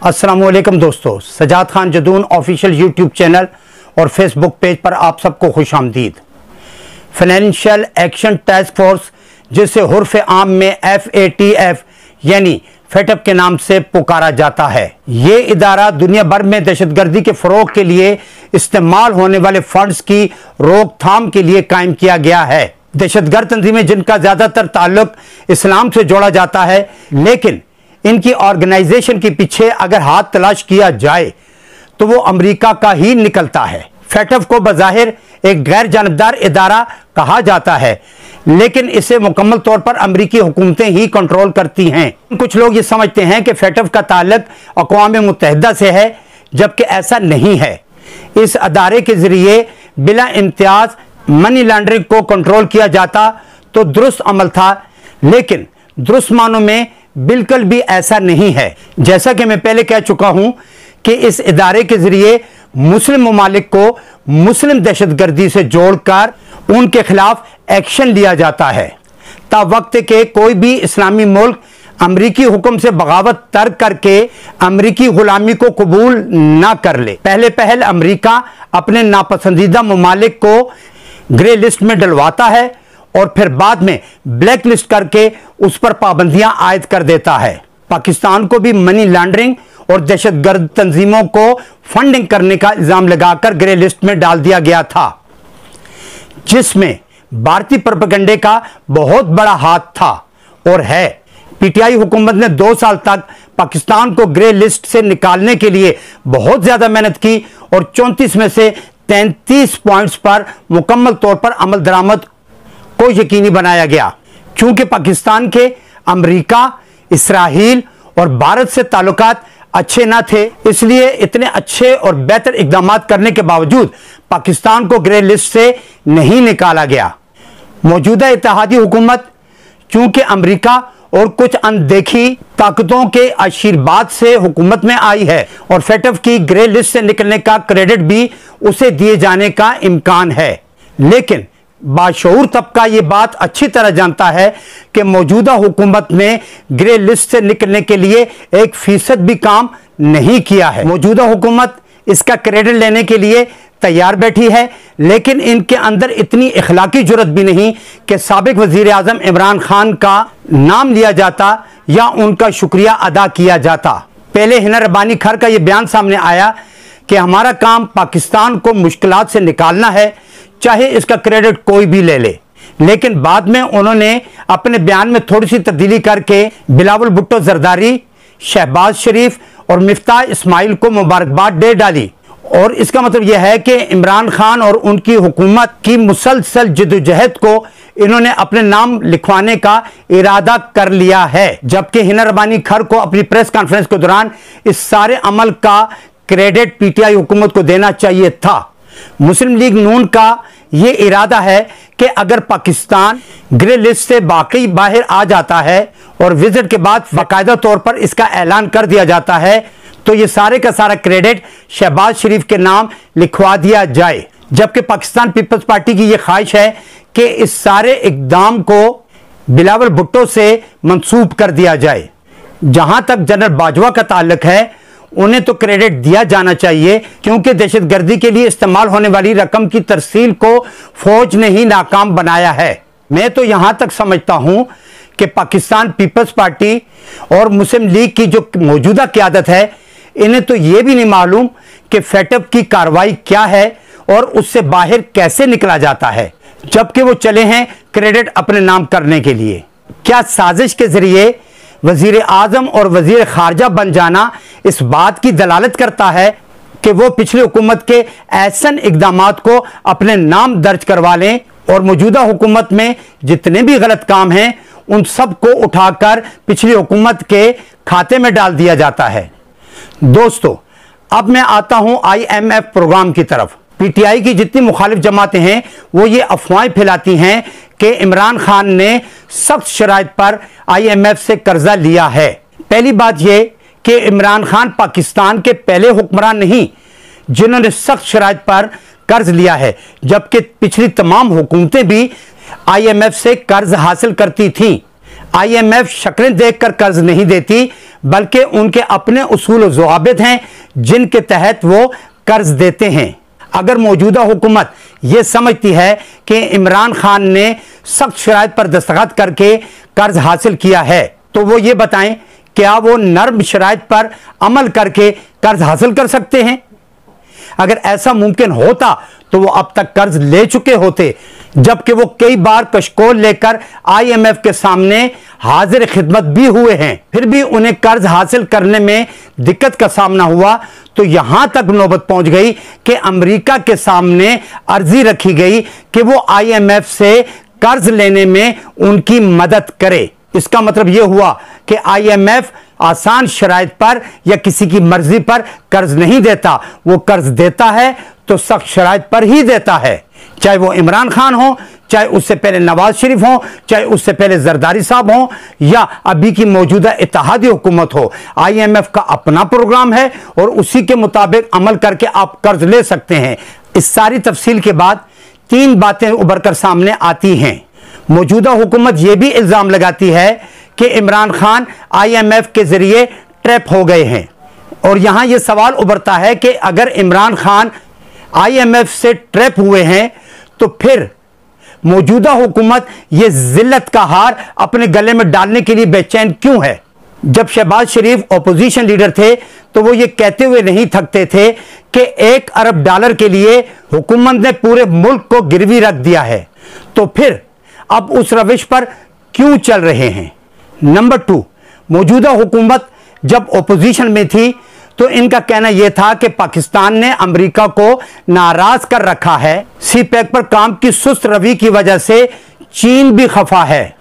अस्सलामुअलैकुम दोस्तों, Sajjad Khan Jadoon official YouTube channel और फेसबुक पेज पर आप सबको खुशामदीद। फाइनेंशियल एक्शन टास्क फोर्स, जिसे हुर्फ आम में FATF यानी फेटअप के नाम से पुकारा जाता है, ये इदारा दुनिया भर में दहशतगर्दी के फरोग के लिए इस्तेमाल होने वाले फंड्स की रोकथाम के लिए कायम किया गया है। दहशतगर्द तंजीमें जिनका ज्यादातर ताल्लुक इस्लाम से जोड़ा जाता है, लेकिन इनकी ऑर्गेनाइजेशन के पीछे अगर हाथ तलाश किया जाए तो वो अमेरिका का ही निकलता है। फेटअप को बज़ाहिर एक गैर जानबदार इदारा कहा जाता है, लेकिन इसे मुकम्मल तौर पर अमेरिकी हुकूमतें ही कंट्रोल करती हैं। कुछ लोग ये समझते हैं कि फेटअप का ताल्लुक अक़वाम मुत्तहिदा से है, जबकि ऐसा नहीं है। इस अदारे के जरिए बिला इम्तियाज मनी लॉन्ड्रिंग को कंट्रोल किया जाता तो दुरुस्त अमल था, लेकिन दुरुस्त मानों में बिल्कुल भी ऐसा नहीं है। जैसा कि मैं पहले कह चुका हूं कि इस इदारे के जरिए मुस्लिम ममालिक को मुस्लिम दहशतगर्दी से जोड़कर उनके खिलाफ एक्शन लिया जाता है। ता वक्त के कोई भी इस्लामी मुल्क अमरीकी हुक्म से बगावत तर्क करके अमरीकी गुलामी को कबूल ना कर ले। पहले पहल अमरीका अपने नापसंदीदा ममालिक को ग्रे लिस्ट में डलवाता है और फिर बाद में ब्लैक लिस्ट करके उस पर पाबंदियां आयद कर देता है। पाकिस्तान को भी मनी लॉन्ड्रिंग और दहशतगर्द तंजीमों को फंडिंग करने का इल्जाम लगाकर ग्रे लिस्ट में डाल दिया गया था, जिसमें भारतीय प्रोपेगेंडे का बहुत बड़ा हाथ था और है। पीटीआई हुकूमत ने 2 साल तक पाकिस्तान को ग्रे लिस्ट से निकालने के लिए बहुत ज्यादा मेहनत की और 34 में से 33 पॉइंट्स पर मुकम्मल तौर पर अमल दरामद को यकीनी बनाया गया। क्योंकि पाकिस्तान के अमेरिका, इसराइल और भारत से ताल्लुकात अच्छे ना थे, इसलिए इतने अच्छे और बेहतर इकदाम करने के बावजूद पाकिस्तान को ग्रे लिस्ट से नहीं निकाला गया। मौजूदा इत्तेहादी हुकूमत चूंकि अमेरिका और कुछ अनदेखी ताकतों के आशीर्वाद से हुकूमत में आई है और फेटअप की ग्रे लिस्ट से निकलने का क्रेडिट भी उसे दिए जाने का इम्कान है, लेकिन बाशऊर तबका यह बात अच्छी तरह जानता है कि मौजूदा हुकूमत ने ग्रे लिस्ट से निकलने के लिए 1% भी काम नहीं किया है। मौजूदा हुकूमत इसका क्रेडिट लेने के लिए तैयार बैठी है, लेकिन इनके अंदर इतनी इखलाकी जुर्रत भी नहीं कि साबिक वजीर आजम इमरान खान का नाम लिया जाता या उनका शुक्रिया अदा किया जाता। पहले हिना रब्बानी खर का यह बयान सामने आया कि हमारा काम पाकिस्तान को मुश्किलात से निकालना है, चाहे इसका क्रेडिट कोई भी ले ले, लेकिन बाद में उन्होंने अपने बयान में थोड़ी सी तब्दीली करके बिलावल भुट्टो जरदारी, शहबाज शरीफ और मिफ्ताह इस्माइल को मुबारकबाद दे डाली। और इसका मतलब यह है कि इमरान खान और उनकी हुकूमत की मुसलसल जिद्दोजहद को इन्होंने अपने नाम लिखवाने का इरादा कर लिया है। जबकि हिना रब्बानी खर को अपनी प्रेस कॉन्फ्रेंस के दौरान इस सारे अमल का क्रेडिट पीटीआई हुकूमत को देना चाहिए था। मुस्लिम लीग नून का यह इरादा है कि अगर पाकिस्तान ग्रे लिस्ट से बाकी बाहर आ जाता है और विजिट के बाद बाकायदा तौर पर इसका ऐलान कर दिया जाता है, तो ये सारे का सारा क्रेडिट शहबाज शरीफ के नाम लिखवा दिया जाए। जबकि पाकिस्तान पीपल्स पार्टी की यह ख्वाहिश है कि इस सारे इकदाम को बिलावल भुट्टो से मंसूब कर दिया जाए। जहां तक जनरल बाजवा का ताल्लुक है, उन्हें तो क्रेडिट दिया जाना चाहिए, क्योंकि दहशतगर्दी के लिए इस्तेमाल होने वाली रकम की तरसील को फौज ने ही नाकाम बनाया है। मैं तो यहां तक समझता हूं कि पाकिस्तान पीपल्स पार्टी और मुस्लिम लीग की जो मौजूदा क़यादत है, इन्हें तो यह भी नहीं मालूम कि फेटअप की कार्रवाई क्या है और उससे बाहर कैसे निकला जाता है, जबकि वो चले हैं क्रेडिट अपने नाम करने के लिए। क्या साजिश के जरिए वजीर आजम और वजीर खारजा बन जाना इस बात की दलालत करता है कि वो पिछली हुकूमत के ऐसन इकदामात को अपने नाम दर्ज करवा लें और मौजूदा हुकूमत में जितने भी गलत काम हैं उन सब को उठाकर पिछली हुकूमत के खाते में डाल दिया जाता है। दोस्तों, अब मैं आता हूं IMF प्रोग्राम की तरफ। पीटीआई की जितनी मुखालिफ जमातें हैं वो ये अफवाहें फैलाती हैं कि इमरान खान ने सख्त शराइत पर IMF से कर्जा लिया है। पहली बात यह कि इमरान खान पाकिस्तान के पहले हुक्मरान नहीं जिन्होंने सख्त शराइत पर कर्ज लिया है, जबकि पिछली तमाम हुकूमतें भी IMF से कर्ज हासिल करती थीं। IMF शक्लें देखकर कर्ज नहीं देती, बल्कि उनके अपने उसूल और ज़वाबित हैं जिनके तहत वो कर्ज देते हैं। अगर मौजूदा हुकूमत ये समझती है कि इमरान खान ने सख्त शराइत पर दस्तखत करके कर्ज हासिल किया है, तो वो ये बताएं क्या वो नर्म शराइत पर अमल करके कर्ज हासिल कर सकते हैं? अगर ऐसा मुमकिन होता तो वो अब तक कर्ज ले चुके होते, जबकि वो कई बार कशकोल लेकर IMF के सामने हाजिर खिदमत भी हुए हैं, फिर भी उन्हें कर्ज हासिल करने में दिक्कत का सामना हुआ। तो यहां तक नौबत पहुंच गई कि अमेरिका के सामने अर्जी रखी गई कि वो IMF से कर्ज लेने में उनकी मदद करे। इसका मतलब यह हुआ कि IMF आसान शराइत पर या किसी की मर्जी पर कर्ज नहीं देता, वो कर्ज देता है तो सख्त शराइत पर ही देता है। चाहे वो इमरान खान हो, चाहे उससे पहले नवाज शरीफ हो, चाहे उससे पहले जरदारी साहब हो, या अभी की मौजूदा इत्तेहादी हुकूमत हो। IMF का अपना प्रोग्राम है और उसी के मुताबिक अमल करके आप कर्ज ले सकते हैं। इस सारी तफसील के बाद 3 बातें उभर कर सामने आती हैं। मौजूदा हुकूमत यह भी इल्जाम लगाती है कि इमरान खान IMF के जरिए ट्रैप हो गए हैं, और यहां यह सवाल उभरता है कि अगर इमरान खान IMF से ट्रैप हुए हैं तो फिर मौजूदा हुकूमत यह जिल्लत का हार अपने गले में डालने के लिए बेचैन क्यों है? जब शहबाज शरीफ ऑपोजिशन लीडर थे तो वो ये कहते हुए नहीं थकते थे कि $1 अरब के लिए हुकूमत ने पूरे मुल्क को गिरवी रख दिया है, तो फिर अब उस रविश पर क्यों चल रहे हैं? नंबर 2, मौजूदा हुकूमत जब ऑपोजिशन में थी तो इनका कहना यह था कि पाकिस्तान ने अमेरिका को नाराज कर रखा है। CPEC पर काम की सुस्त रवि की वजह से चीन भी खफा है,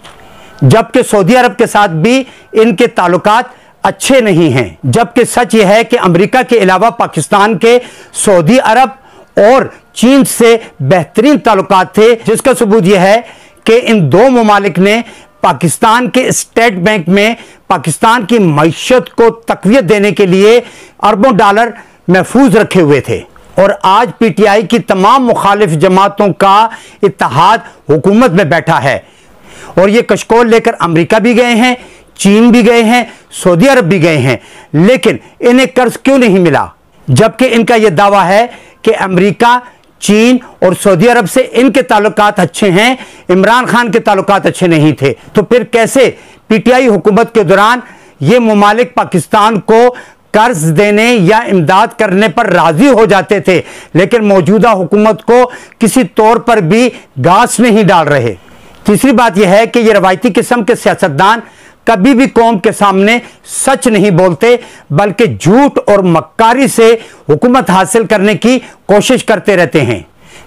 जबकि सऊदी अरब के साथ भी इनके ताल्लुकात अच्छे नहीं हैं। जबकि सच यह है कि अमेरिका के अलावा पाकिस्तान के सऊदी अरब और चीन से बेहतरीन ताल्लुकात थे, जिसका सबूत यह है कि इन 2 ममालिक ने पाकिस्तान के स्टेट बैंक में पाकिस्तान की मईशत को तकवीत देने के लिए अरबों डॉलर महफूज रखे हुए थे। और आज PTI की तमाम मुखालिफ जमातों का इत्तेहाद हुकूमत में बैठा है, और ये कशकोल लेकर अमेरिका भी गए हैं, चीन भी गए हैं, सऊदी अरब भी गए हैं, लेकिन इन्हें कर्ज क्यों नहीं मिला? जबकि इनका यह दावा है कि अमेरिका, चीन और सऊदी अरब से इनके ताल्लुकात अच्छे हैं, इमरान खान के ताल्लुकात अच्छे नहीं थे। तो फिर कैसे PTI हुकूमत के दौरान ये ममालिक पाकिस्तान को कर्ज देने या इमदाद करने पर राजी हो जाते थे, लेकिन मौजूदा हुकूमत को किसी तौर पर भी घास नहीं डाल रहे। तीसरी बात यह है कि ये रवायती किस्म के सियासतदान कभी भी कौम के सामने सच नहीं बोलते, बल्कि झूठ और मक्कारी से हुकूमत हासिल करने की कोशिश करते रहते हैं।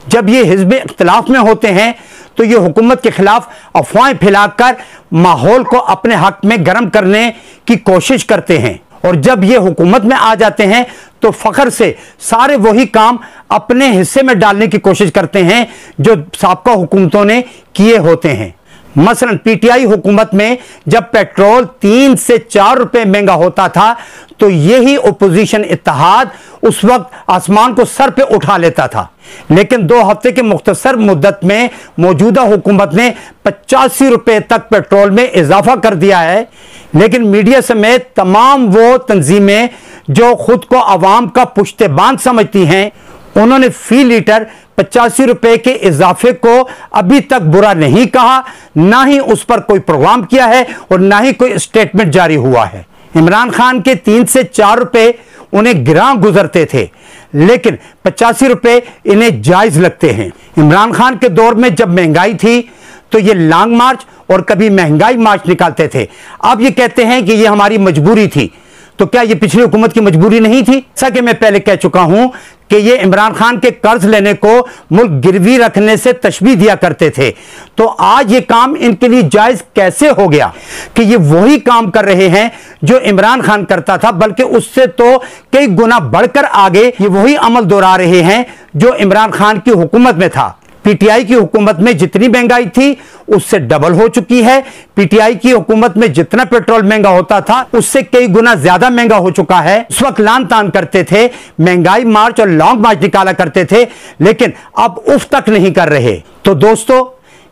जब ये हिज़्ब इख्तिलाफ में होते हैं तो ये हुकूमत के खिलाफ अफवाहें फैलाकर माहौल को अपने हक में गर्म करने की कोशिश करते हैं, और जब ये हुकूमत में आ जाते हैं तो फख्र से सारे वही काम अपने हिस्से में डालने की कोशिश करते हैं जो साबका हुकूमतों ने किए होते हैं। मसलन PTI हुकूमत में जब पेट्रोल 3 से 4 रुपए महंगा होता था तो यही ओपोजिशन इत्तेहाद उस वक्त आसमान को सर पे उठा लेता था, लेकिन 2 हफ्ते के मुख्तसर मुद्दत में मौजूदा हुकूमत ने 85 रुपए तक पेट्रोल में इजाफा कर दिया है। लेकिन मीडिया समेत तमाम वो तंजीमें जो खुद को अवाम का पुश्तेबान समझती हैं, उन्होंने फी लीटर 85 रुपए के इजाफे को अभी तक बुरा नहीं कहा, ना ही उस पर कोई प्रोग्राम किया है और ना ही कोई स्टेटमेंट जारी हुआ है। इमरान खान के 3 से 4 रुपए उन्हें गिरां गुजरते थे, लेकिन 85 रुपए इन्हें जायज लगते हैं। इमरान खान के दौर में जब महंगाई थी तो ये लॉन्ग मार्च और कभी महंगाई मार्च निकालते थे। अब ये कहते हैं कि ये हमारी मजबूरी थी, तो क्या ये पिछली हुकूमत की मजबूरी नहीं थी? जैसा कि मैं पहले कह चुका हूं कि ये इमरान खान के कर्ज लेने को मुल्क गिरवी रखने से तशबीह दिया करते थे, तो आज ये काम इनके लिए जायज कैसे हो गया कि ये वही काम कर रहे हैं जो इमरान खान करता था, बल्कि उससे तो कई गुना बढ़कर आगे ये वही अमल दोहरा रहे हैं जो इमरान खान की हुकूमत में था। PTI की हुकूमत में जितनी महंगाई थी उससे डबल हो चुकी है। PTI की हुकूमत में जितना पेट्रोल महंगा होता था उससे कई गुना ज्यादा महंगा हो चुका है। उस वक्त लान तान करते थे, महंगाई मार्च और लॉन्ग मार्च निकाला करते थे, लेकिन अब उफ तक नहीं कर रहे। तो दोस्तों,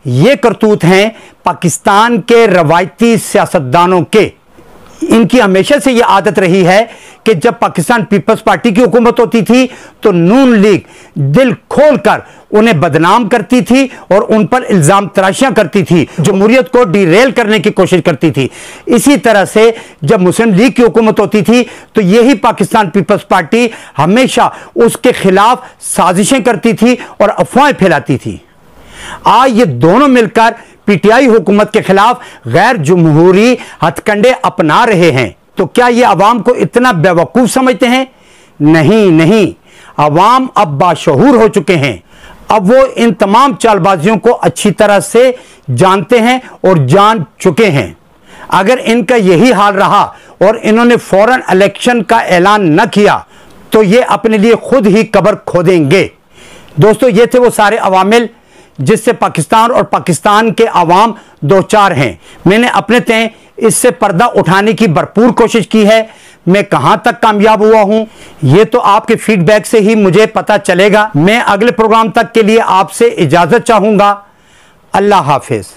ये करतूत हैं पाकिस्तान के रवायती सियासतदानों के। इनकी हमेशा से ये आदत रही है कि जब पाकिस्तान पीपल्स पार्टी की हुकूमत होती थी तो नून लीग दिल खोलकर उन्हें बदनाम करती थी और उन पर इल्जाम तराशियां करती थी, जमहूरियत को डिरेल करने की कोशिश करती थी। इसी तरह से जब मुस्लिम लीग की हुकूमत होती थी तो यही पाकिस्तान पीपल्स पार्टी हमेशा उसके खिलाफ साजिशें करती थी और अफवाहें फैलाती थी। आज ये दोनों मिलकर पीटीआई हुकूमत के खिलाफ गैर जमहूरी हथकंडे अपना रहे हैं। तो क्या ये अवाम को इतना बेवकूफ समझते हैं? नहीं नहीं, अवाम अब बाशऊर हो चुके हैं। अब वो इन तमाम चालबाजियों को अच्छी तरह से जानते हैं और जान चुके हैं। अगर इनका यही हाल रहा और इन्होंने फौरन इलेक्शन का ऐलान न किया तो ये अपने लिए खुद ही कब्र खोदेंगे। दोस्तों, ये थे वो सारे अवामिल जिससे पाकिस्तान और पाकिस्तान के अवाम दो चार हैं। मैंने अपने तय इससे पर्दा उठाने की भरपूर कोशिश की है। मैं कहां तक कामयाब हुआ हूं ये तो आपके फीडबैक से ही मुझे पता चलेगा। मैं अगले प्रोग्राम तक के लिए आपसे इजाजत चाहूंगा। अल्लाह हाफिज।